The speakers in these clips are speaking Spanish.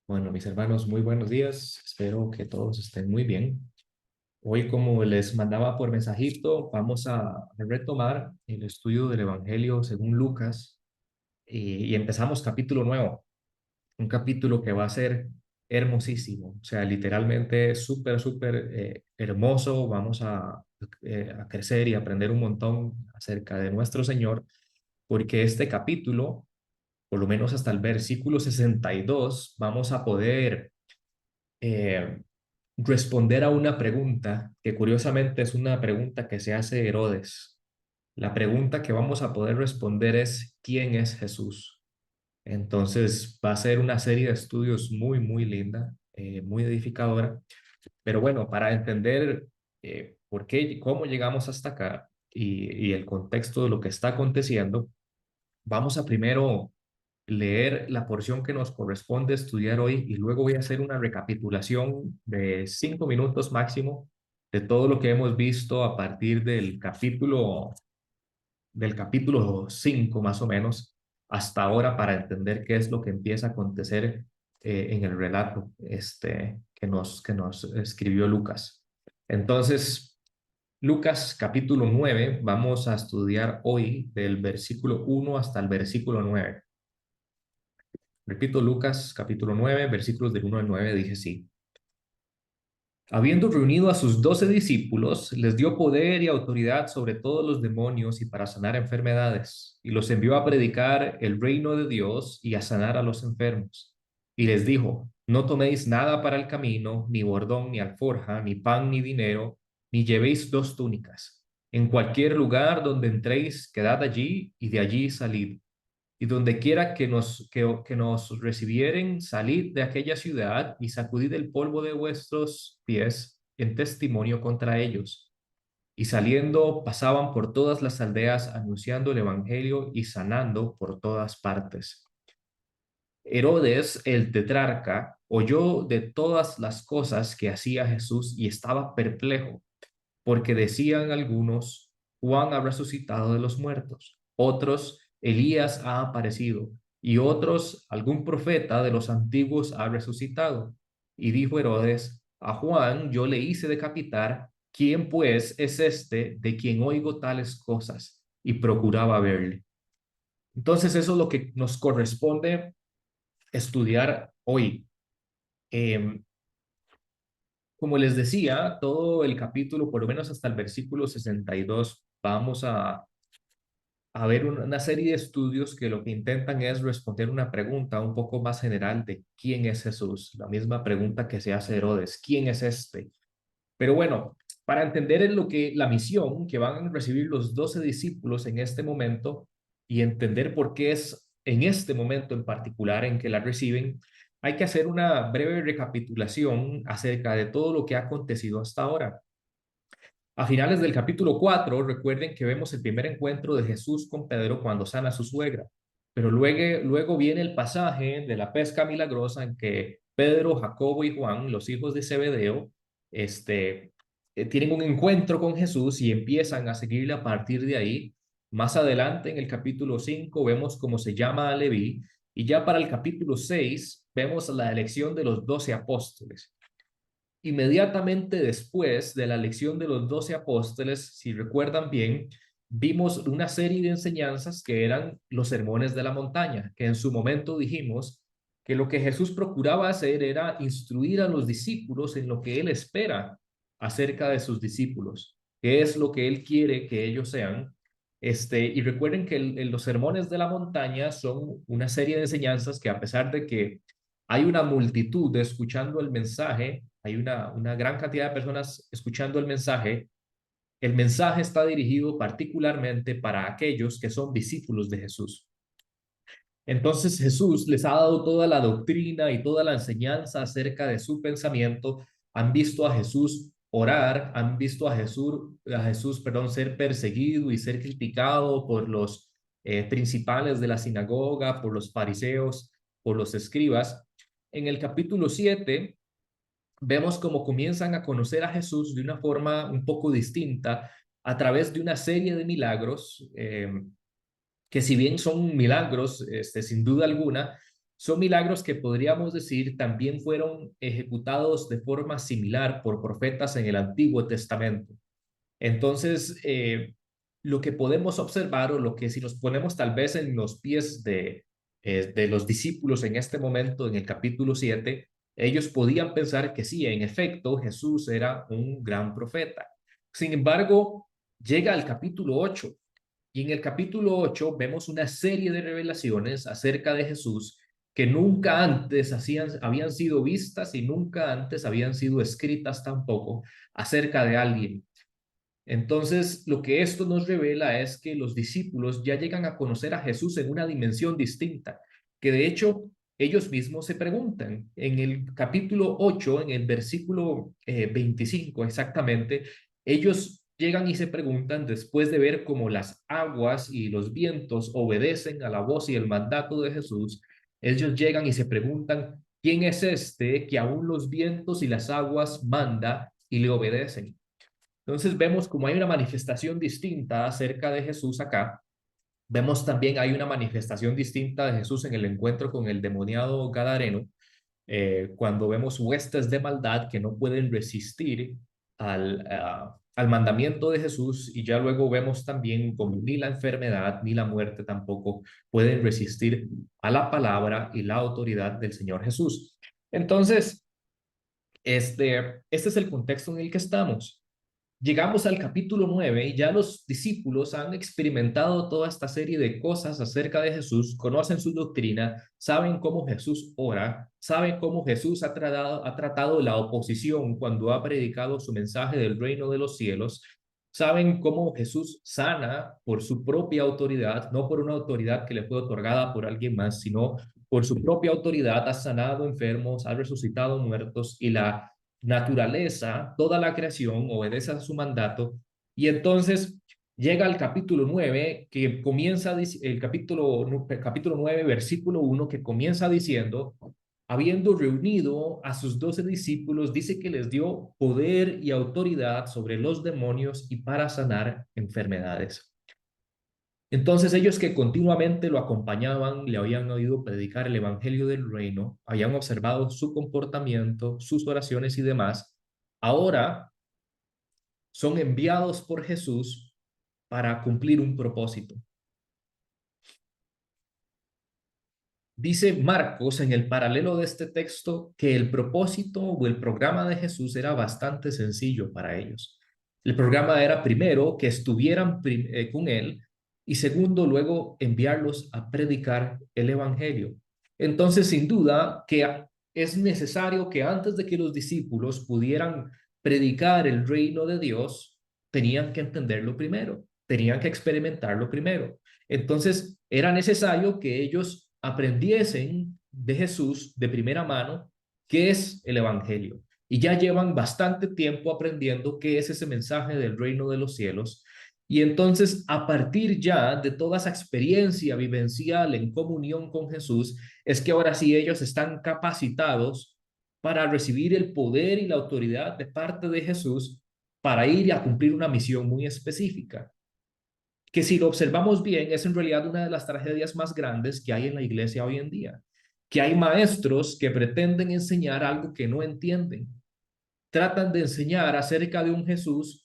Bueno, mis hermanos, muy buenos días. Espero que todos estén muy bien. Hoy, como les mandaba por mensajito, vamos a retomar el estudio del Evangelio según Lucas y empezamos capítulo nuevo, un capítulo que va a ser hermosísimo, o sea, literalmente súper hermoso. Vamos a crecer y aprender un montón acerca de nuestro Señor, porque este capítulo, por lo menos hasta el versículo 62, vamos a poder eh, responder a una pregunta que curiosamente es una pregunta que se hace Herodes. La pregunta que vamos a poder responder es: ¿quién es Jesús? Entonces va a ser una serie de estudios muy linda, muy edificadora. Pero bueno, para entender por qué, cómo llegamos hasta acá y el contexto de lo que está aconteciendo, vamos a primero leer la porción que nos corresponde estudiar hoy y luego voy a hacer una recapitulación de 5 minutos máximo de todo lo que hemos visto a partir del capítulo 5 más o menos hasta ahora, para entender qué es lo que empieza a acontecer en el relato que nos escribió Lucas. Entonces, Lucas capítulo 9, vamos a estudiar hoy del versículo 1 hasta el versículo 9. Repito, Lucas capítulo 9, versículos del 1 al 9, dice así: Habiendo reunido a sus 12 discípulos, les dio poder y autoridad sobre todos los demonios y para sanar enfermedades, y los envió a predicar el reino de Dios y a sanar a los enfermos. Y les dijo: No toméis nada para el camino, ni bordón, ni alforja, ni pan, ni dinero, ni llevéis dos túnicas. En cualquier lugar donde entréis, quedad allí y de allí salid. Y donde quiera que nos recibieren, salid de aquella ciudad y sacudid el polvo de vuestros pies en testimonio contra ellos. Y saliendo, pasaban por todas las aldeas anunciando el evangelio y sanando por todas partes. Herodes, el tetrarca, oyó de todas las cosas que hacía Jesús y estaba perplejo, porque decían algunos: Juan ha resucitado de los muertos; otros: Elías ha aparecido; y otros: algún profeta de los antiguos ha resucitado. Y dijo Herodes: a Juan yo le hice decapitar. ¿Quién pues es este de quien oigo tales cosas? Y procuraba verle. Entonces eso es lo que nos corresponde estudiar hoy. Em, Como les decía, todo el capítulo, por lo menos hasta el versículo 62, vamos a ver una serie de estudios que lo que intentan es responder una pregunta un poco más general de quién es Jesús, la misma pregunta que se hace Herodes: ¿quién es este? Pero bueno, para entender en lo que la misión que van a recibir los 12 discípulos en este momento y entender por qué es en este momento en particular en que la reciben, hay que hacer una breve recapitulación acerca de todo lo que ha acontecido hasta ahora. A finales del capítulo 4, recuerden que vemos el primer encuentro de Jesús con Pedro cuando sana a su suegra, pero luego viene el pasaje de la pesca milagrosa en que Pedro, Jacobo y Juan, los hijos de Zebedeo, tienen un encuentro con Jesús y empiezan a seguirle a partir de ahí. Más adelante, en el capítulo 5, vemos cómo se llama a Leví, y ya para el capítulo 6 vemos la elección de los 12 apóstoles. Inmediatamente después de la elección de los 12 apóstoles, si recuerdan bien, vimos una serie de enseñanzas que eran los sermones de la montaña, que en su momento dijimos que lo que Jesús procuraba hacer era instruir a los discípulos en lo que Él espera acerca de sus discípulos, qué es lo que Él quiere que ellos sean. Y recuerden que los sermones de la montaña son una serie de enseñanzas que, a pesar de que hay una multitud escuchando el mensaje, hay una gran cantidad de personas escuchando el mensaje está dirigido particularmente para aquellos que son discípulos de Jesús. Entonces Jesús les ha dado toda la doctrina y toda la enseñanza acerca de su pensamiento. Han visto a Jesús orar, han visto a Jesús, perdón, ser perseguido y ser criticado por los principales de la sinagoga, por los fariseos, por los escribas. En el capítulo 7 vemos cómo comienzan a conocer a Jesús de una forma un poco distinta a través de una serie de milagros, que si bien son milagros, sin duda alguna, son milagros que podríamos decir también fueron ejecutados de forma similar por profetas en el Antiguo Testamento. Entonces, lo que podemos observar o lo que si nos ponemos tal vez en los pies de los discípulos en este momento, en el capítulo 7, ellos podían pensar que sí, en efecto, Jesús era un gran profeta. Sin embargo, llega al capítulo 8 y en el capítulo 8 vemos una serie de revelaciones acerca de Jesús que nunca antes habían sido vistas y nunca antes habían sido escritas tampoco acerca de alguien. Entonces, lo que esto nos revela es que los discípulos ya llegan a conocer a Jesús en una dimensión distinta, que de hecho ellos mismos se preguntan. En el capítulo 8, en el versículo 25 exactamente, ellos llegan y se preguntan, después de ver cómo las aguas y los vientos obedecen a la voz y el mandato de Jesús, ellos llegan y se preguntan, ¿quién es este que aún los vientos y las aguas manda y le obedecen? Entonces vemos como hay una manifestación distinta acerca de Jesús acá. Vemos también hay una manifestación distinta de Jesús en el encuentro con el demoniado Gadareno, cuando vemos huestes de maldad que no pueden resistir al mandamiento de Jesús, y ya luego vemos también como ni la enfermedad ni la muerte tampoco pueden resistir a la palabra y la autoridad del Señor Jesús. Entonces, este es el contexto en el que estamos. Llegamos al capítulo 9 y ya los discípulos han experimentado toda esta serie de cosas acerca de Jesús, conocen su doctrina, saben cómo Jesús ora, saben cómo Jesús ha tratado la oposición cuando ha predicado su mensaje del reino de los cielos, saben cómo Jesús sana por su propia autoridad, no por una autoridad que le fue otorgada por alguien más, sino por su propia autoridad ha sanado enfermos, ha resucitado muertos y la naturaleza, toda la creación obedece a su mandato. Y entonces llega al capítulo 9, que comienza el capítulo 9, versículo 1, que comienza diciendo, habiendo reunido a sus 12 discípulos, dice que les dio poder y autoridad sobre los demonios y para sanar enfermedades. Entonces ellos que continuamente lo acompañaban, le habían oído predicar el evangelio del reino, habían observado su comportamiento, sus oraciones y demás, ahora son enviados por Jesús para cumplir un propósito. Dice Marcos en el paralelo de este texto que el propósito o el programa de Jesús era bastante sencillo para ellos. El programa era primero que estuvieran con él y segundo luego enviarlos a predicar el evangelio. Entonces, sin duda que es necesario que antes de que los discípulos pudieran predicar el reino de Dios, tenían que entenderlo primero, tenían que experimentarlo primero. Entonces, era necesario que ellos aprendiesen de Jesús de primera mano qué es el evangelio. Y ya llevan bastante tiempo aprendiendo qué es ese mensaje del reino de los cielos. Y entonces, a partir ya de toda esa experiencia vivencial en comunión con Jesús, es que ahora sí ellos están capacitados para recibir el poder y la autoridad de parte de Jesús para ir a cumplir una misión muy específica, que si lo observamos bien es en realidad una de las tragedias más grandes que hay en la iglesia hoy en día, que hay maestros que pretenden enseñar algo que no entienden, tratan de enseñar acerca de un Jesús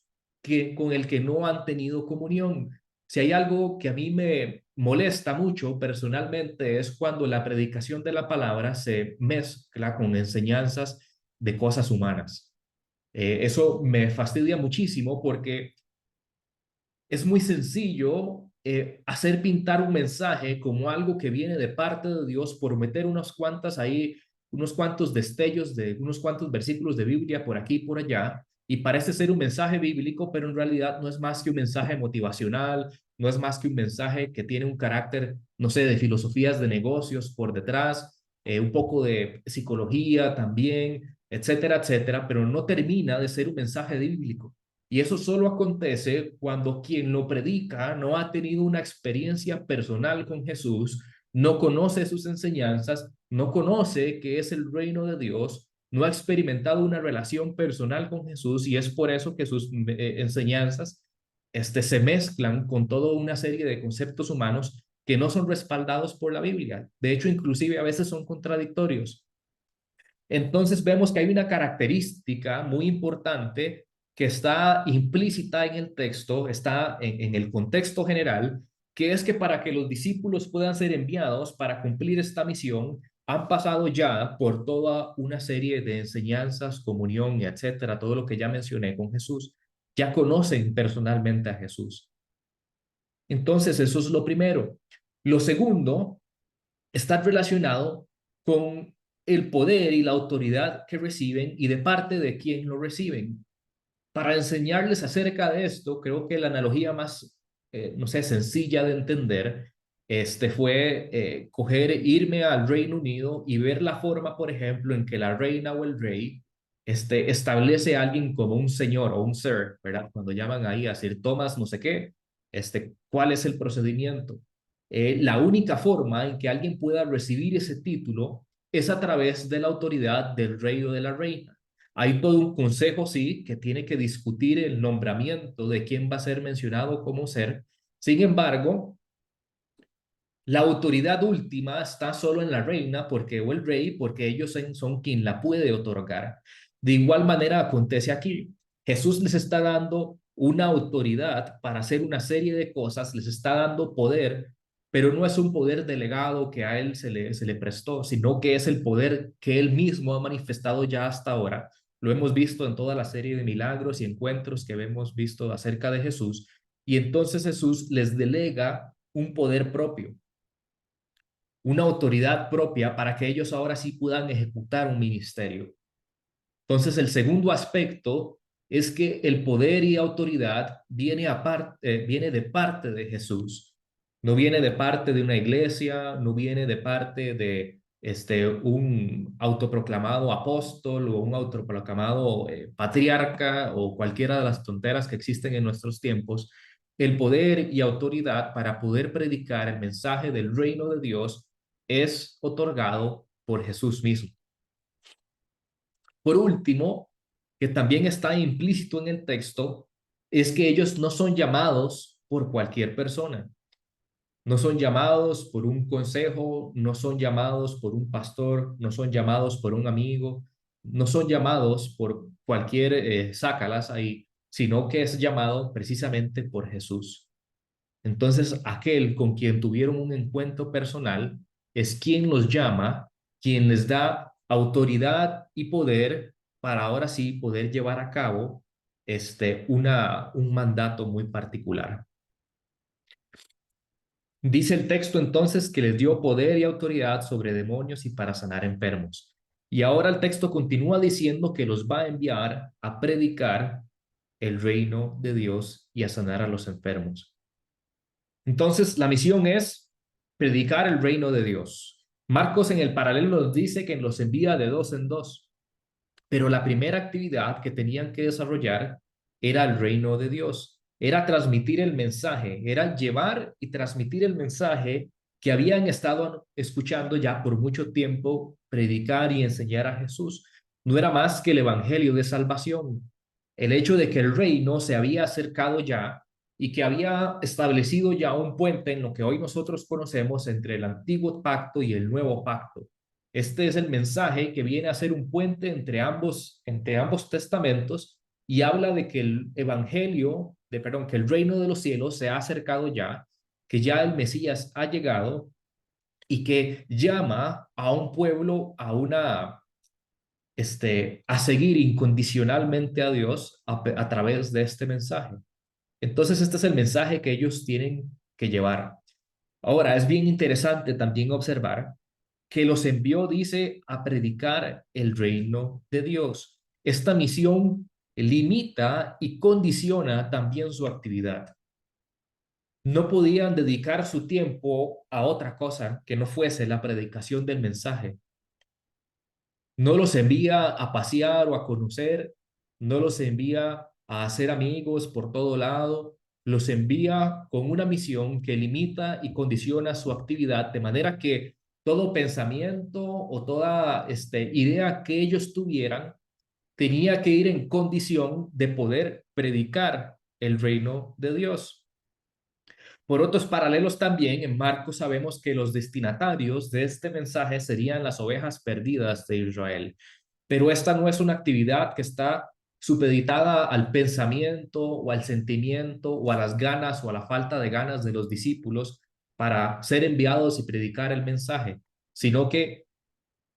con el que no han tenido comunión. Si hay algo que a mí me molesta mucho personalmente es cuando la predicación de la palabra se mezcla con enseñanzas de cosas humanas. Eso me fastidia muchísimo porque es muy sencillo hacer pintar un mensaje como algo que viene de parte de Dios por meter unos cuantos destellos de unos cuantos versículos de Biblia por aquí y por allá, y parece ser un mensaje bíblico, pero en realidad no es más que un mensaje motivacional, no es más que un mensaje que tiene un carácter, no sé, de filosofías de negocios por detrás, un poco de psicología también, etcétera, etcétera, pero no termina de ser un mensaje bíblico. Y eso solo acontece cuando quien lo predica no ha tenido una experiencia personal con Jesús, no conoce sus enseñanzas, no conoce qué es el reino de Dios, no ha experimentado una relación personal con Jesús, y es por eso que sus enseñanzas se mezclan con toda una serie de conceptos humanos que no son respaldados por la Biblia. De hecho, inclusive a veces son contradictorios. Entonces vemos que hay una característica muy importante que está implícita en el texto, está en el contexto general, que es que para que los discípulos puedan ser enviados para cumplir esta misión, han pasado ya por toda una serie de enseñanzas, comunión y etcétera, todo lo que ya mencioné con Jesús. Ya conocen personalmente a Jesús. Entonces, eso es lo primero. Lo segundo está relacionado con el poder y la autoridad que reciben y de parte de quién lo reciben. Para enseñarles acerca de esto, creo que la analogía más, no sé, sencilla de entender, fue irme al Reino Unido y ver la forma, por ejemplo, en que la reina o el rey establece a alguien como un señor o un sir, ¿verdad? Cuando llaman ahí a decir Thomas, no sé qué, ¿cuál es el procedimiento? La única forma en que alguien pueda recibir ese título es a través de la autoridad del rey o de la reina. Hay todo un consejo, sí, que tiene que discutir el nombramiento de quién va a ser mencionado como ser. Sin embargo, la autoridad última está solo en la reina porque, o el rey, porque ellos son quien la puede otorgar. De igual manera acontece aquí. Jesús les está dando una autoridad para hacer una serie de cosas, les está dando poder, pero no es un poder delegado que a él se le prestó, sino que es el poder que él mismo ha manifestado ya hasta ahora. Lo hemos visto en toda la serie de milagros y encuentros que hemos visto acerca de Jesús. Y entonces Jesús les delega un poder propio, una autoridad propia para que ellos ahora sí puedan ejecutar un ministerio. Entonces, el segundo aspecto es que el poder y autoridad viene de parte de Jesús. No viene de parte de una iglesia, no viene de parte de un autoproclamado apóstol o un autoproclamado patriarca o cualquiera de las tonteras que existen en nuestros tiempos. El poder y autoridad para poder predicar el mensaje del reino de Dios es otorgado por Jesús mismo. Por último, que también está implícito en el texto, es que ellos no son llamados por cualquier persona. No son llamados por un consejo, no son llamados por un pastor, no son llamados por un amigo, no son llamados por cualquier sácalas ahí, sino que es llamado precisamente por Jesús. Entonces, aquel con quien tuvieron un encuentro personal es quien los llama, quien les da autoridad y poder para ahora sí poder llevar a cabo un mandato muy particular. Dice el texto entonces que les dio poder y autoridad sobre demonios y para sanar enfermos. Y ahora el texto continúa diciendo que los va a enviar a predicar el reino de Dios y a sanar a los enfermos. Entonces, la misión es predicar el reino de Dios. Marcos en el paralelo nos dice que los envía de dos en dos, pero la primera actividad que tenían que desarrollar era el reino de Dios, era transmitir el mensaje, era llevar y transmitir el mensaje que habían estado escuchando ya por mucho tiempo, predicar y enseñar a Jesús. No era más que el evangelio de salvación, el hecho de que el reino se había acercado ya y que había establecido ya un puente en lo que hoy nosotros conocemos entre el antiguo pacto y el nuevo pacto. Este es el mensaje que viene a ser un puente entre ambos testamentos y habla de que el evangelio, perdón, que el reino de los cielos se ha acercado ya, que ya el Mesías ha llegado y que llama a un pueblo a seguir incondicionalmente a Dios a través de este mensaje. Entonces, este es el mensaje que ellos tienen que llevar. Ahora, es bien interesante también observar que los envió, dice, a predicar el reino de Dios. Esta misión limita y condiciona también su actividad. No podían dedicar su tiempo a otra cosa que no fuese la predicación del mensaje. No los envía a pasear o a conocer, no los envía a hacer amigos por todo lado, los envía con una misión que limita y condiciona su actividad de manera que todo pensamiento o toda idea que ellos tuvieran tenía que ir en condición de poder predicar el reino de Dios. Por otros paralelos también, en Marcos sabemos que los destinatarios de este mensaje serían las ovejas perdidas de Israel. Pero esta no es una actividad que está supeditada al pensamiento o al sentimiento o a las ganas o a la falta de ganas de los discípulos para ser enviados y predicar el mensaje, sino que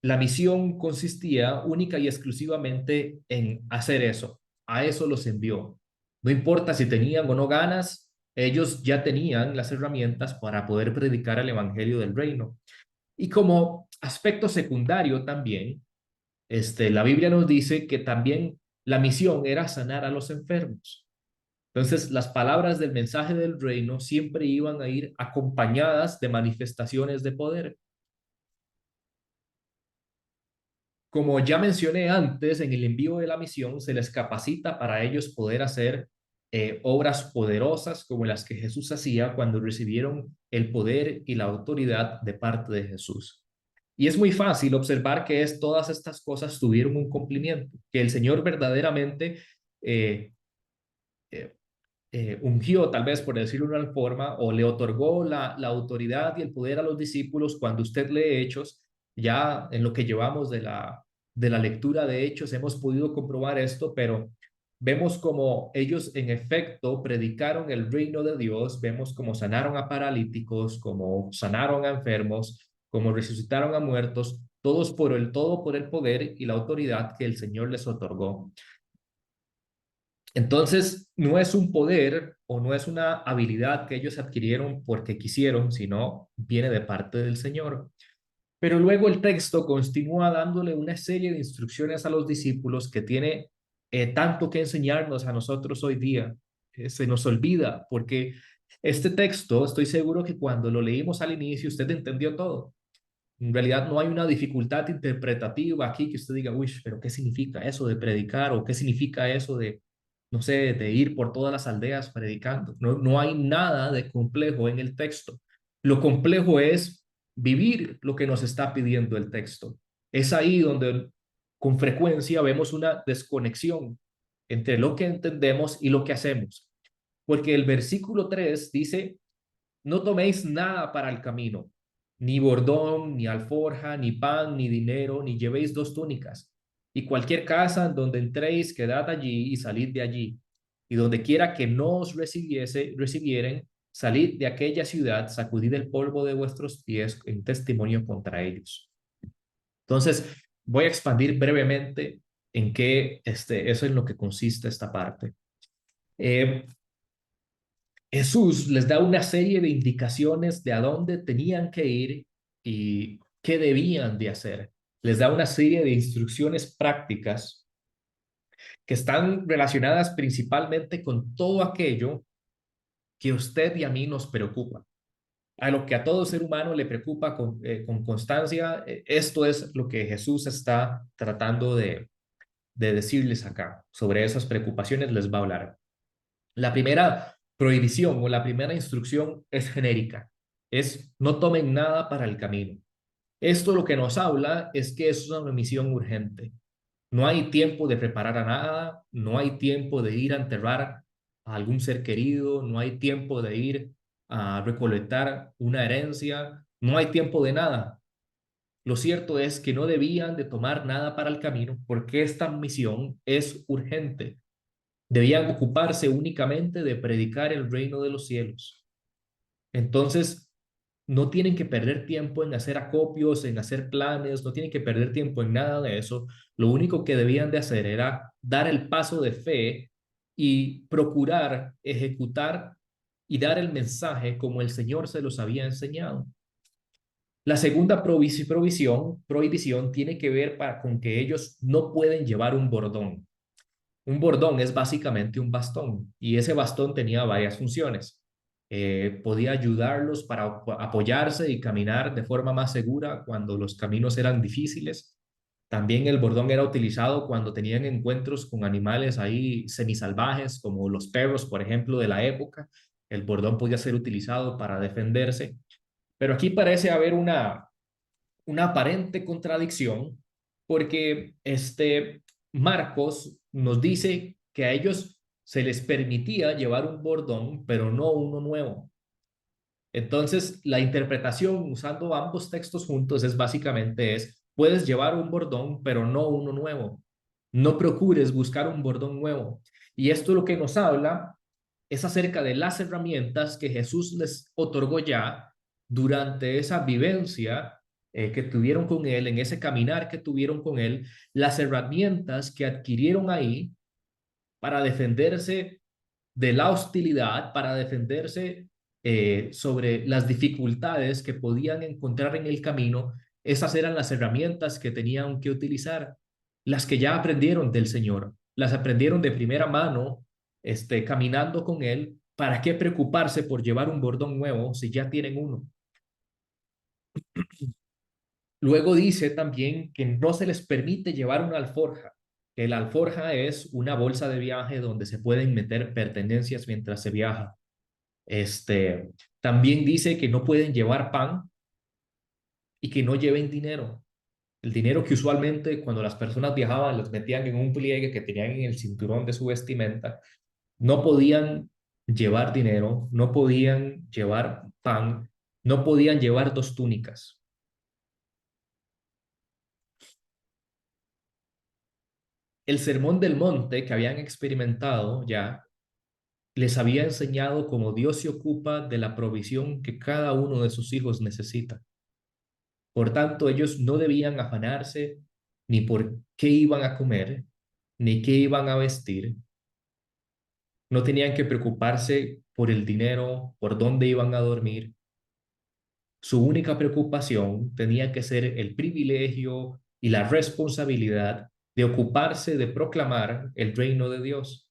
la misión consistía única y exclusivamente en hacer eso. A eso los envió. No importa si tenían o no ganas, ellos ya tenían las herramientas para poder predicar el evangelio del reino. Y como aspecto secundario también, la Biblia nos dice que también la misión era sanar a los enfermos. Entonces, las palabras del mensaje del reino siempre iban a ir acompañadas de manifestaciones de poder. Como ya mencioné antes, en el envío de la misión se les capacita para ellos poder hacer obras poderosas como las que Jesús hacía cuando recibieron el poder y la autoridad de parte de Jesús. Y es muy fácil observar que todas estas cosas tuvieron un cumplimiento, que el Señor verdaderamente eh, eh, ungió, tal vez por decirlo de una forma, o le otorgó la autoridad y el poder a los discípulos. Cuando usted lee Hechos, ya en lo que llevamos de la lectura de Hechos, hemos podido comprobar esto, pero vemos como ellos en efecto predicaron el reino de Dios, vemos cómo sanaron a paralíticos, cómo sanaron a enfermos, cómo resucitaron a muertos, todo por el poder y la autoridad que el Señor les otorgó. Entonces, no es un poder o no es una habilidad que ellos adquirieron porque quisieron, sino viene de parte del Señor. Pero luego el texto continúa dándole una serie de instrucciones a los discípulos que tiene tanto que enseñarnos a nosotros hoy día. Se nos olvida porque este texto, estoy seguro que cuando lo leímos al inicio, usted entendió todo. En realidad no hay una dificultad interpretativa aquí que usted diga, uy, pero ¿qué significa eso de predicar? ¿O qué significa eso de, no sé, de ir por todas las aldeas predicando? No, no hay nada de complejo en el texto. Lo complejo es vivir lo que nos está pidiendo el texto. Es ahí donde con frecuencia vemos una desconexión entre lo que entendemos y lo que hacemos. Porque el versículo 3 dice, no toméis nada para el camino, ni bordón, ni alforja, ni pan, ni dinero, ni llevéis dos túnicas. Y cualquier casa en donde entréis, quedad allí y salid de allí. Y donde quiera que no os recibieren, salid de aquella ciudad, sacudid el polvo de vuestros pies en testimonio contra ellos. Entonces, voy a expandir brevemente en qué eso es lo que consiste esta parte. Eh, Jesús les da una serie de indicaciones de a dónde tenían que ir y qué debían de hacer. Les da una serie de instrucciones prácticas que están relacionadas principalmente con todo aquello que a usted y a mí nos preocupa. A lo que a todo ser humano le preocupa con constancia, esto es lo que Jesús está tratando de decirles acá. Sobre esas preocupaciones les va a hablar. La primera prohibición o la primera instrucción es genérica, es no tomen nada para el camino. Esto lo que nos habla es que es una misión urgente. No hay tiempo de preparar a nada, no hay tiempo de ir a enterrar a algún ser querido, no hay tiempo de ir a recolectar una herencia, no hay tiempo de nada. Lo cierto es que no debían de tomar nada para el camino porque esta misión es urgente. Debían ocuparse únicamente de predicar el reino de los cielos. Entonces, no tienen que perder tiempo en hacer acopios, en hacer planes, no tienen que perder tiempo en nada de eso. Lo único que debían de hacer era dar el paso de fe y procurar ejecutar y dar el mensaje como el Señor se los había enseñado. La segunda prohibición tiene que ver con que ellos no pueden llevar un bordón. Un bordón es básicamente un bastón y ese bastón tenía varias funciones. Podía ayudarlos para apoyarse y caminar de forma más segura cuando los caminos eran difíciles. También el bordón era utilizado cuando tenían encuentros con animales ahí semisalvajes, como los perros, por ejemplo, de la época. El bordón podía ser utilizado para defenderse. Pero aquí parece haber una aparente contradicción porque Marcos nos dice que a ellos se les permitía llevar un bordón, pero no uno nuevo. Entonces, la interpretación usando ambos textos juntos es básicamente puedes llevar un bordón, pero no uno nuevo. No procures buscar un bordón nuevo. Y esto lo que nos habla es acerca de las herramientas que Jesús les otorgó ya durante esa vivencia que tuvieron con Él, en ese caminar que tuvieron con Él, las herramientas que adquirieron ahí para defenderse de la hostilidad, para defenderse sobre las dificultades que podían encontrar en el camino. Esas eran las herramientas que tenían que utilizar, las que ya aprendieron del Señor, las aprendieron de primera mano, caminando con Él. ¿Para qué preocuparse por llevar un bordón nuevo si ya tienen uno? Luego dice también que no se les permite llevar una alforja, que la alforja es una bolsa de viaje donde se pueden meter pertenencias mientras se viaja. También dice que no pueden llevar pan y que no lleven dinero. El dinero que usualmente cuando las personas viajaban los metían en un pliegue que tenían en el cinturón de su vestimenta. No podían llevar dinero, no podían llevar pan, no podían llevar dos túnicas. El sermón del monte que habían experimentado ya les había enseñado cómo Dios se ocupa de la provisión que cada uno de sus hijos necesita. Por tanto, ellos no debían afanarse ni por qué iban a comer, ni qué iban a vestir. No tenían que preocuparse por el dinero, por dónde iban a dormir. Su única preocupación tenía que ser el privilegio y la responsabilidad de ocuparse de proclamar el reino de Dios.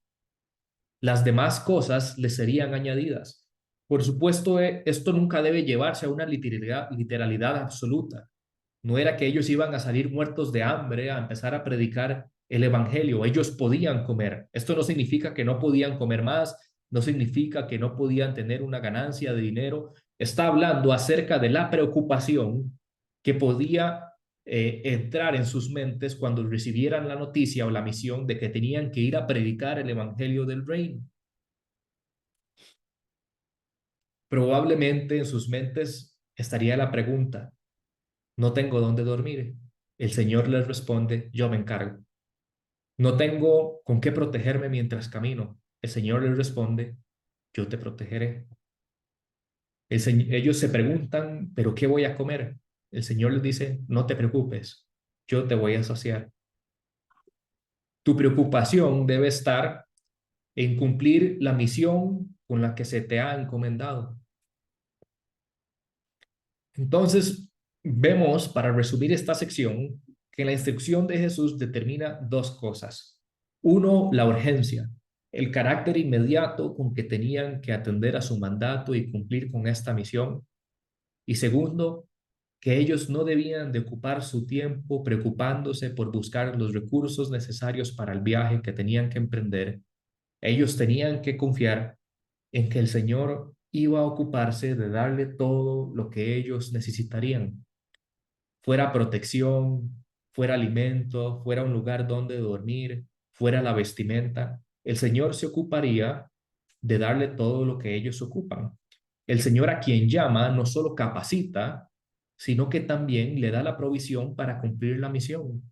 Las demás cosas les serían añadidas. Por supuesto, esto nunca debe llevarse a una literalidad absoluta. No era que ellos iban a salir muertos de hambre a empezar a predicar el evangelio. Ellos podían comer. Esto no significa que no podían comer más, no significa que no podían tener una ganancia de dinero. Está hablando acerca de la preocupación que podía entrar en sus mentes cuando recibieran la noticia o la misión de que tenían que ir a predicar el evangelio del reino. Probablemente en sus mentes estaría la pregunta: no tengo dónde dormir. El Señor les responde: yo me encargo. No tengo con qué protegerme mientras camino. El Señor les responde: yo te protegeré. Ellos se preguntan: ¿pero qué voy a comer? El Señor les dice: no te preocupes, yo te voy a saciar. Tu preocupación debe estar en cumplir la misión con la que se te ha encomendado. Entonces, vemos, para resumir esta sección, que la instrucción de Jesús determina dos cosas. Uno, la urgencia, el carácter inmediato con que tenían que atender a su mandato y cumplir con esta misión. Y segundo, que ellos no debían de ocupar su tiempo preocupándose por buscar los recursos necesarios para el viaje que tenían que emprender. Ellos tenían que confiar en que el Señor iba a ocuparse de darle todo lo que ellos necesitarían, fuera protección, fuera alimento, fuera un lugar donde dormir, fuera la vestimenta. El Señor se ocuparía de darle todo lo que ellos ocupan. El Señor, a quien llama, no solo capacita, sino que también le da la provisión para cumplir la misión.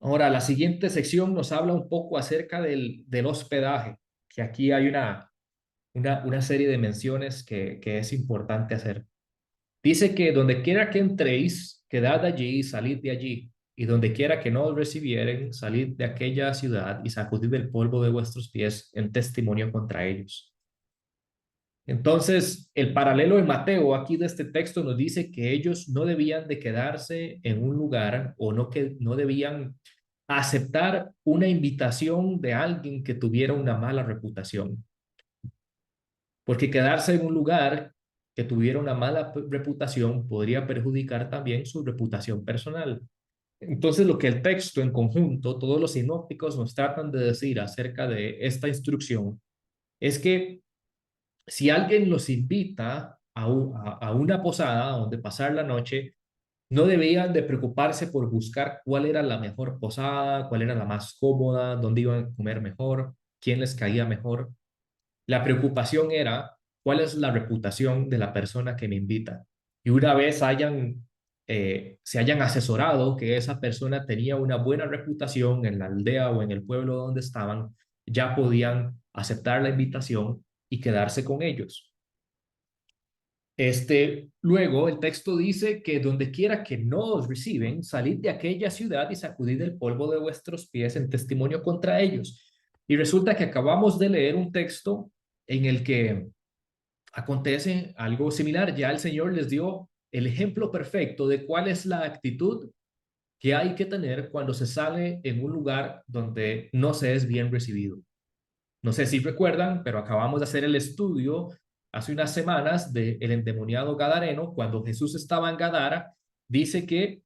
Ahora, la siguiente sección nos habla un poco acerca del hospedaje, que aquí hay una serie de menciones que es importante hacer. Dice que donde quiera que entréis, quedad allí y salid de allí, y donde quiera que no os recibieren, salid de aquella ciudad y sacudid el polvo de vuestros pies en testimonio contra ellos. Entonces, el paralelo de Mateo aquí de este texto nos dice que ellos no debían de quedarse en un lugar o no debían aceptar una invitación de alguien que tuviera una mala reputación. Porque quedarse en un lugar que tuviera una mala reputación podría perjudicar también su reputación personal. Entonces, lo que el texto en conjunto, todos los sinópticos nos tratan de decir acerca de esta instrucción, es que si alguien los invita a una posada donde pasar la noche, no debían de preocuparse por buscar cuál era la mejor posada, cuál era la más cómoda, dónde iban a comer mejor, quién les caía mejor. La preocupación era cuál es la reputación de la persona que me invita. Y una vez se hayan asesorado que esa persona tenía una buena reputación en la aldea o en el pueblo donde estaban, ya podían aceptar la invitación y quedarse con ellos. Luego el texto dice que donde quiera que no os reciben, salid de aquella ciudad y sacudid el polvo de vuestros pies en testimonio contra ellos. Y resulta que acabamos de leer un texto en el que acontece algo similar. Ya el Señor les dio el ejemplo perfecto de cuál es la actitud que hay que tener cuando se sale en un lugar donde no se es bien recibido. No sé si recuerdan, pero acabamos de hacer el estudio hace unas semanas del endemoniado gadareno. Cuando Jesús estaba en Gadara, dice que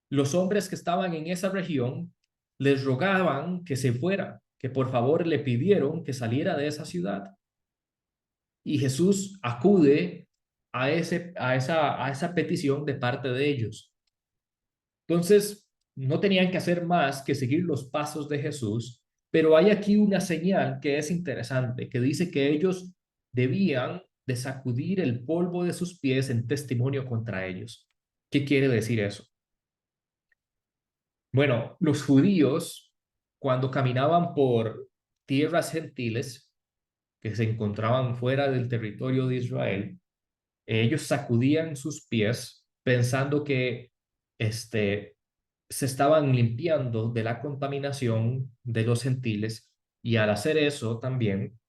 los hombres que estaban en esa región les rogaban que se fuera, que por favor le pidieron que saliera de esa ciudad. Y Jesús acude a esa petición de parte de ellos. Entonces, no tenían que hacer más que seguir los pasos de Jesús, pero hay aquí una señal que es interesante, que dice que ellos debían de sacudir el polvo de sus pies en testimonio contra ellos. ¿Qué quiere decir eso? Bueno, los judíos, cuando caminaban por tierras gentiles que se encontraban fuera del territorio de Israel, ellos sacudían sus pies pensando que este, se estaban limpiando de la contaminación de los gentiles, y al hacer eso también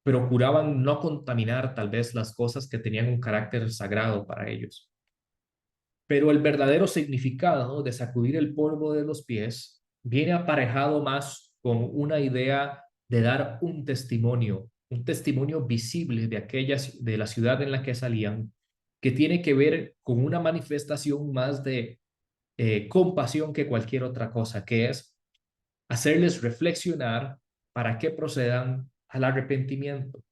procuraban no contaminar tal vez las cosas que tenían un carácter sagrado para ellos. Pero el verdadero significado de sacudir el polvo de los pies viene aparejado más con una idea de dar un testimonio visible de de la ciudad en la que salían, que tiene que ver con una manifestación más de compasión que cualquier otra cosa, que es hacerles reflexionar para que procedan al arrepentimiento.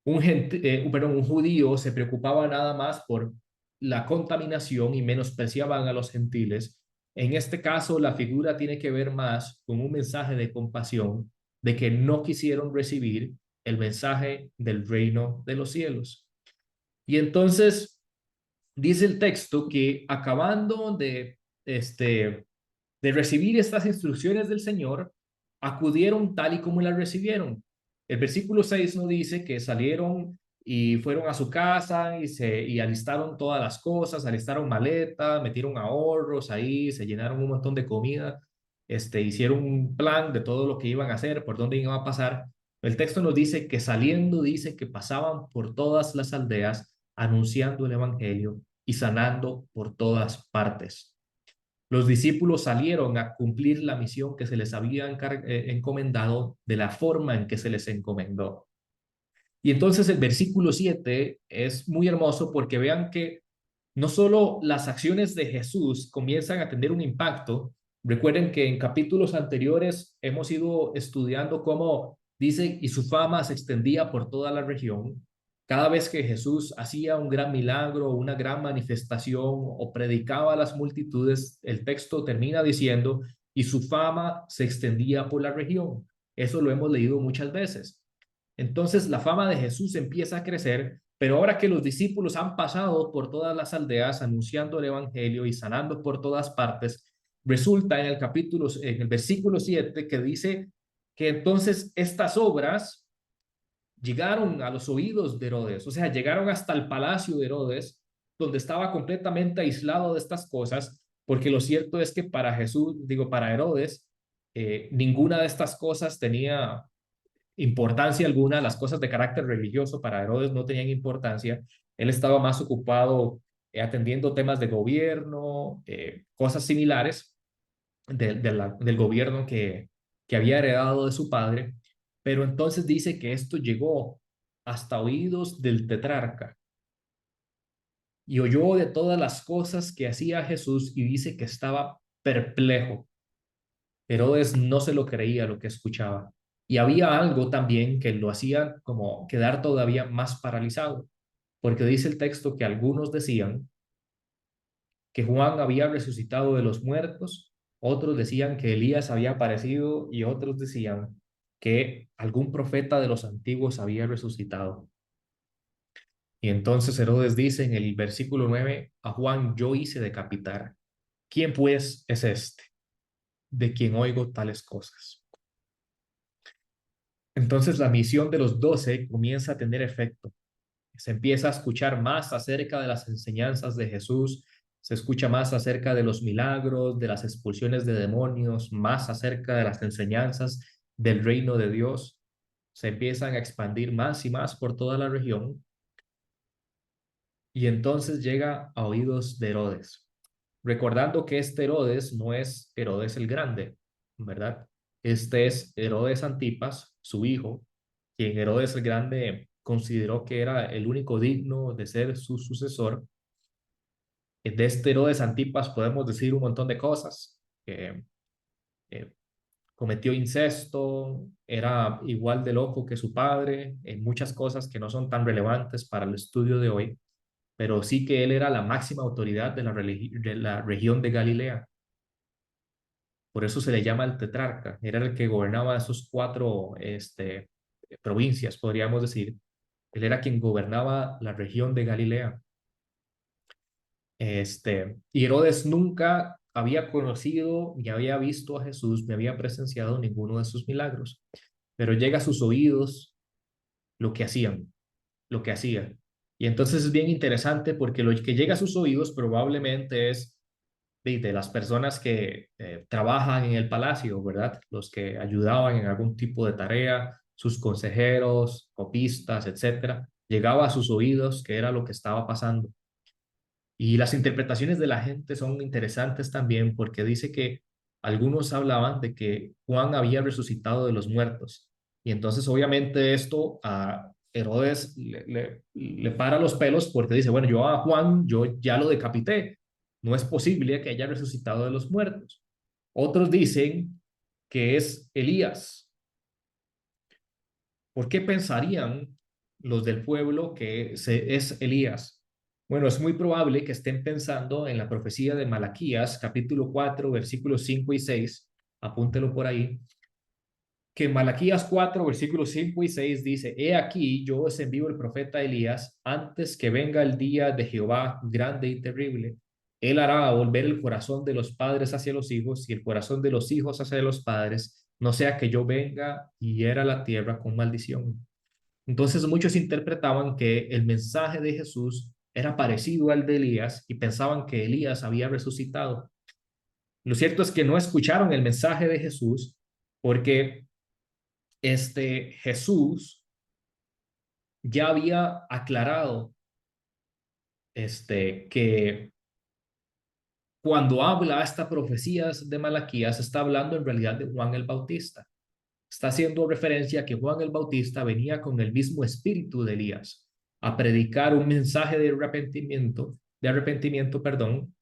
Un judío se preocupaba nada más por la contaminación y menospreciaban a los gentiles. En este caso, la figura tiene que ver más con un mensaje de compasión, de que no quisieron recibir el mensaje del reino de los cielos. Y entonces dice el texto que acabando de recibir estas instrucciones del Señor, acudieron tal y como las recibieron. El versículo 6 nos dice que salieron y fueron a su casa y alistaron todas las cosas, alistaron maleta, metieron ahorros ahí, se llenaron un montón de comida, hicieron un plan de todo lo que iban a hacer, por dónde iban a pasar. El texto nos dice que saliendo, dice que pasaban por todas las aldeas anunciando el evangelio y sanando por todas partes. Los discípulos salieron a cumplir la misión que se les había encomendado de la forma en que se les encomendó. Y entonces el versículo 7 es muy hermoso porque vean que no solo las acciones de Jesús comienzan a tener un impacto. Recuerden que en capítulos anteriores hemos ido estudiando cómo dice, y su fama se extendía por toda la región. Cada vez que Jesús hacía un gran milagro, una gran manifestación o predicaba a las multitudes, el texto termina diciendo, y su fama se extendía por la región. Eso lo hemos leído muchas veces. Entonces la fama de Jesús empieza a crecer, pero ahora que los discípulos han pasado por todas las aldeas anunciando el evangelio y sanando por todas partes, resulta en el versículo 7 que dice que entonces estas obras llegaron a los oídos de Herodes, o sea, llegaron hasta el palacio de Herodes, donde estaba completamente aislado de estas cosas, porque lo cierto es que para Jesús, digo, para Herodes, ninguna de estas cosas tenía importancia alguna, las cosas de carácter religioso para Herodes no tenían importancia, él estaba más ocupado atendiendo temas de gobierno, cosas similares del gobierno que había heredado de su padre, pero entonces dice que esto llegó hasta oídos del tetrarca y oyó de todas las cosas que hacía Jesús y dice que estaba perplejo. Herodes no se lo creía lo que escuchaba. Y había algo también que lo hacía como quedar todavía más paralizado, porque dice el texto que algunos decían que Juan había resucitado de los muertos, otros decían que Elías había aparecido y otros decían que algún profeta de los antiguos había resucitado. Y entonces Herodes dice en el versículo 9, a Juan yo hice decapitar. ¿Quién pues es este, de quien oigo tales cosas? Entonces la misión de los 12 comienza a tener efecto. Se empieza a escuchar más acerca de las enseñanzas de Jesús, se escucha más acerca de los milagros, de las expulsiones de demonios, más acerca de las enseñanzas del reino de Dios. Se empiezan a expandir más y más por toda la región y entonces llega a oídos de Herodes. Recordando que este Herodes no es Herodes el Grande, ¿verdad? Este es Herodes Antipas, su hijo, quien Herodes el Grande consideró que era el único digno de ser su sucesor. De este Herodes Antipas podemos decir un montón de cosas. Eh, Cometió incesto, era igual de loco que su padre, en muchas cosas que no son tan relevantes para el estudio de hoy, pero sí que él era la máxima autoridad de la región de Galilea. Por eso se le llama el tetrarca. Era el que gobernaba esos cuatro provincias, podríamos decir. Él era quien gobernaba la región de Galilea. Y Herodes nunca había conocido ni había visto a Jesús, ni había presenciado ninguno de sus milagros. Pero llega a sus oídos lo que hacían, lo que hacía. Y entonces es bien interesante porque lo que llega a sus oídos probablemente es de las personas que trabajan en el palacio, ¿verdad? Los que ayudaban en algún tipo de tarea, sus consejeros, copistas, etcétera. Llegaba a sus oídos que era lo que estaba pasando. Y las interpretaciones de la gente son interesantes también porque dice que algunos hablaban de que Juan había resucitado de los muertos. Y entonces obviamente esto a Herodes le para los pelos porque dice, bueno, yo a Juan, yo ya lo decapité. No es posible que haya resucitado de los muertos. Otros dicen que es Elías. ¿Por qué pensarían los del pueblo que es Elías? Bueno, es muy probable que estén pensando en la profecía de Malaquías, capítulo 4, versículos 5 y 6. Apúntelo por ahí. Que en Malaquías 4, versículos 5 y 6 dice, He aquí, yo os envío el profeta Elías antes que venga el día de Jehová grande y terrible. Él hará volver el corazón de los padres hacia los hijos y el corazón de los hijos hacia los padres, no sea que yo venga y hiera la tierra con maldición. Entonces muchos interpretaban que el mensaje de Jesús era parecido al de Elías y pensaban que Elías había resucitado. Lo cierto es que no escucharon el mensaje de Jesús porque Jesús ya había aclarado que cuando habla esta profecías de Malaquías está hablando en realidad de Juan el Bautista. Está haciendo referencia a que Juan el Bautista venía con el mismo espíritu de Elías a predicar un mensaje de arrepentimiento, perdón,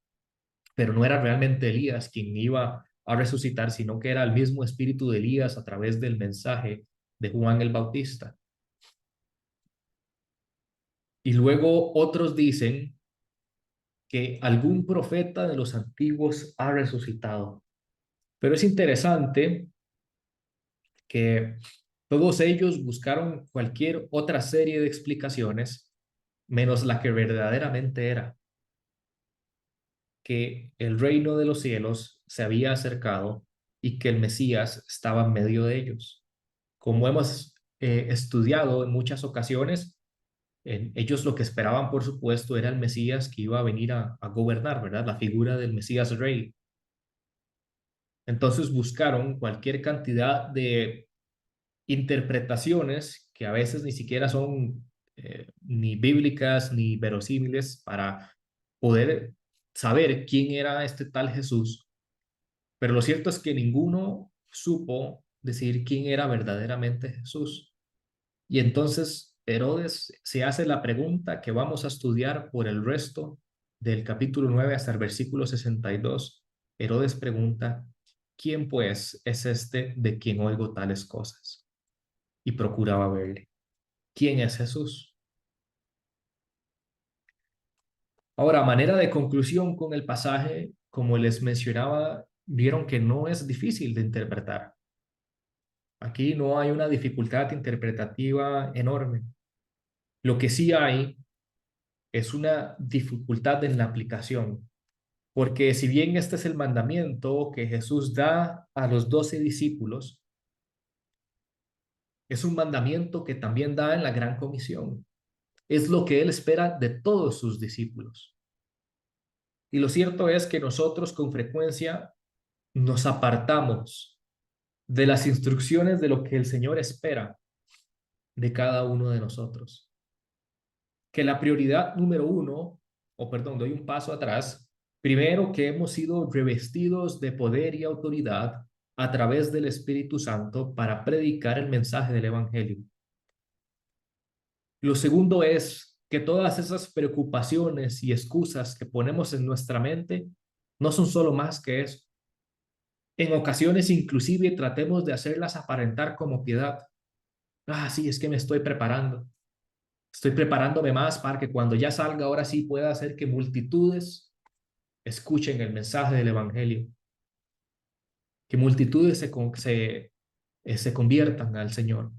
pero no era realmente Elías quien iba a resucitar, sino que era el mismo espíritu de Elías a través del mensaje de Juan el Bautista. Y luego otros dicen que algún profeta de los antiguos ha resucitado. Pero es interesante que todos ellos buscaron cualquier otra serie de explicaciones menos la que verdaderamente era, que el reino de los cielos se había acercado y que el Mesías estaba en medio de ellos. Como hemos estudiado en muchas ocasiones, ellos lo que esperaban, por supuesto, era el Mesías que iba a venir a gobernar, ¿verdad? La figura del Mesías rey. Entonces buscaron cualquier cantidad de interpretaciones que a veces ni siquiera son ni bíblicas ni verosímiles para poder saber quién era este tal Jesús. Pero lo cierto es que ninguno supo decir quién era verdaderamente Jesús. Y entonces Herodes se hace la pregunta que vamos a estudiar por el resto del capítulo 9 hasta el versículo 62. Herodes pregunta, ¿quién pues es este de quien oigo tales cosas? Y procuraba verle. ¿Quién es Jesús? Ahora, a manera de conclusión con el pasaje, como les mencionaba, vieron que no es difícil de interpretar. Aquí no hay una dificultad interpretativa enorme. Lo que sí hay es una dificultad en la aplicación, porque si bien este es el mandamiento que Jesús da a los 12 discípulos, es un mandamiento que también da en la Gran Comisión. Es lo que Él espera de todos sus discípulos. Y lo cierto es que nosotros con frecuencia nos apartamos de las instrucciones de lo que el Señor espera de cada uno de nosotros. Que la prioridad número uno, o perdón, doy un paso atrás, primero que hemos sido revestidos de poder y autoridad a través del Espíritu Santo para predicar el mensaje del Evangelio. Lo segundo es que todas esas preocupaciones y excusas que ponemos en nuestra mente no son solo más que eso. En ocasiones inclusive tratemos de hacerlas aparentar como piedad. Ah, sí, es que me estoy preparando. Estoy preparándome más para que cuando ya salga ahora sí pueda hacer que multitudes escuchen el mensaje del Evangelio, que multitudes se conviertan al Señor.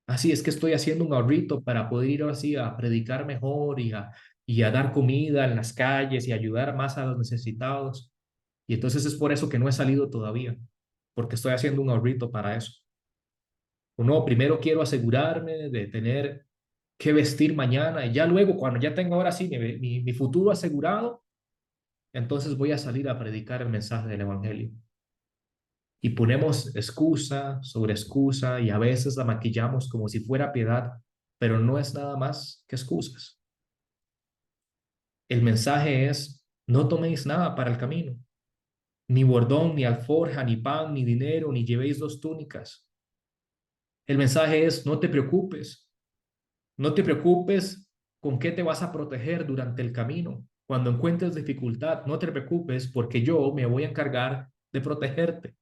Así es que estoy haciendo un ahorrito para poder ir así a predicar mejor y a dar comida en las calles y ayudar más a los necesitados. Y entonces es por eso que no he salido todavía, porque estoy haciendo un ahorrito para eso. O no, primero quiero asegurarme de tener que vestir mañana y ya luego, cuando ya tenga ahora sí mi futuro asegurado, entonces voy a salir a predicar el mensaje del Evangelio. Y ponemos excusa sobre excusa y a veces la maquillamos como si fuera piedad, pero no es nada más que excusas. El mensaje es, no toméis nada para el camino, ni bordón, ni alforja, ni pan, ni dinero, ni llevéis dos túnicas. El mensaje es, no te preocupes, no te preocupes con qué te vas a proteger durante el camino. Cuando encuentres dificultad, no te preocupes porque yo me voy a encargar de protegerte.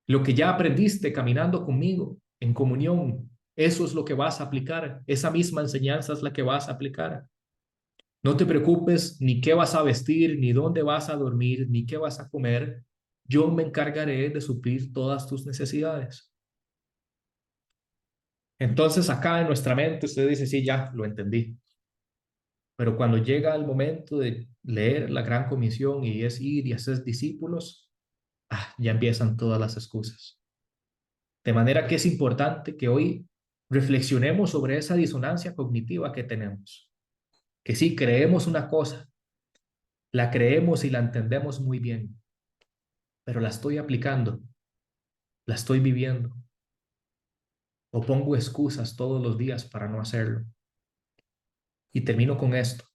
Lo que ya aprendiste caminando conmigo en comunión, eso es lo que vas a aplicar. Esa misma enseñanza es la que vas a aplicar. No te preocupes ni qué vas a vestir, ni dónde vas a dormir, ni qué vas a comer. Yo me encargaré de suplir todas tus necesidades. Entonces acá en nuestra mente usted dice, sí, ya lo entendí. Pero cuando llega el momento de leer la gran comisión y es ir y hacer discípulos, ya empiezan todas las excusas. De manera que es importante que hoy reflexionemos sobre esa disonancia cognitiva que tenemos. Que sí, creemos una cosa, la creemos y la entendemos muy bien, pero la estoy aplicando, la estoy viviendo, o pongo excusas todos los días para no hacerlo. Y termino con esto.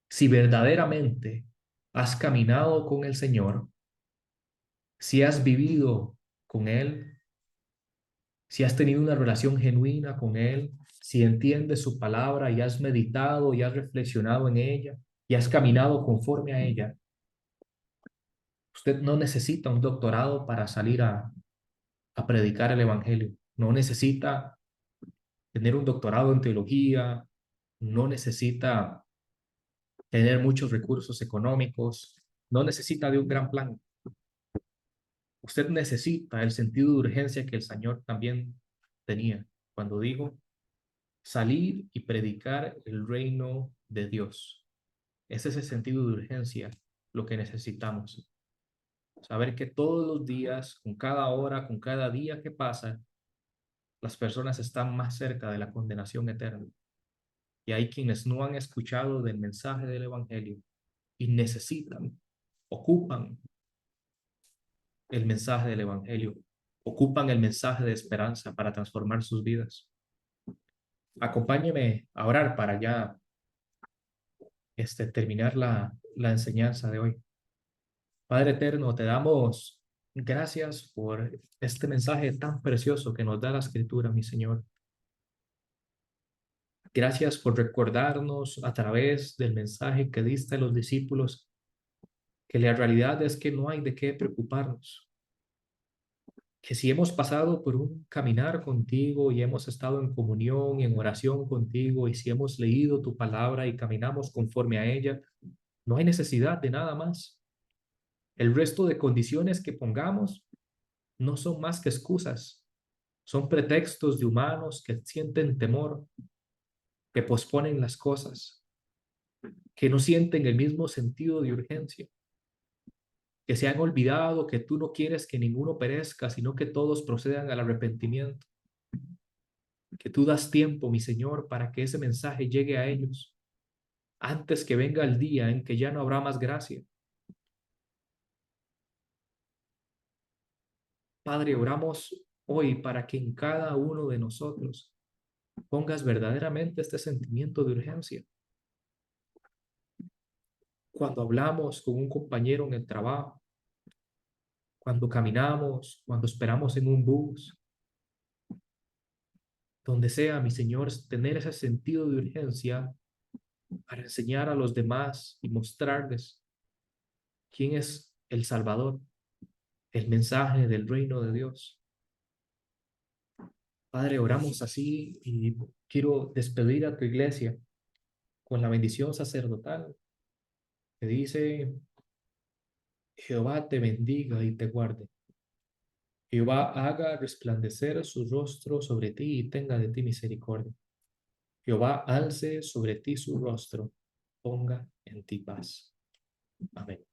Si verdaderamente has caminado con el Señor, si has vivido con Él, si has tenido una relación genuina con Él, si entiendes su palabra y has meditado y has reflexionado en ella y has caminado conforme a ella, usted no necesita un doctorado para salir a predicar el Evangelio. No necesita tener un doctorado en teología, no necesita tener muchos recursos económicos, no necesita de un gran plan. Usted necesita el sentido de urgencia que el Señor también tenía cuando dijo, salir y predicar el reino de Dios. Ese es el sentido de urgencia, lo que necesitamos. Saber que todos los días, con cada hora, con cada día que pasa, las personas están más cerca de la condenación eterna. Y hay quienes no han escuchado del mensaje del Evangelio y necesitan, ocupan el mensaje del Evangelio, ocupan el mensaje de esperanza para transformar sus vidas. Acompáñeme a orar para ya terminar la enseñanza de hoy. Padre eterno, te damos gracias por este mensaje tan precioso que nos da la Escritura, mi Señor. Gracias por recordarnos a través del mensaje que diste a los discípulos que la realidad es que no hay de qué preocuparnos, que si hemos pasado por un caminar contigo y hemos estado en comunión y en oración contigo y si hemos leído tu palabra y caminamos conforme a ella, no hay necesidad de nada más. El resto de condiciones que pongamos no son más que excusas Son pretextos de humanos que sienten temor, que posponen las cosas, que no sienten el mismo sentido de urgencia, que se han olvidado que tú no quieres que ninguno perezca, sino que todos procedan al arrepentimiento, que tú das tiempo, mi Señor, para que ese mensaje llegue a ellos antes que venga el día en que ya no habrá más gracia. Padre, oramos hoy para que en cada uno de nosotros pongas verdaderamente este sentimiento de urgencia. Cuando hablamos con un compañero en el trabajo, cuando caminamos, cuando esperamos en un bus, donde sea, mi Señor, tener ese sentido de urgencia para enseñar a los demás y mostrarles quién es el Salvador, el mensaje del reino de Dios. Padre, oramos así y quiero despedir a tu iglesia con la bendición sacerdotal que dice: Jehová te bendiga y te guarde. Jehová haga resplandecer su rostro sobre ti y tenga de ti misericordia. Jehová alce sobre ti su rostro, ponga en ti paz. Amén.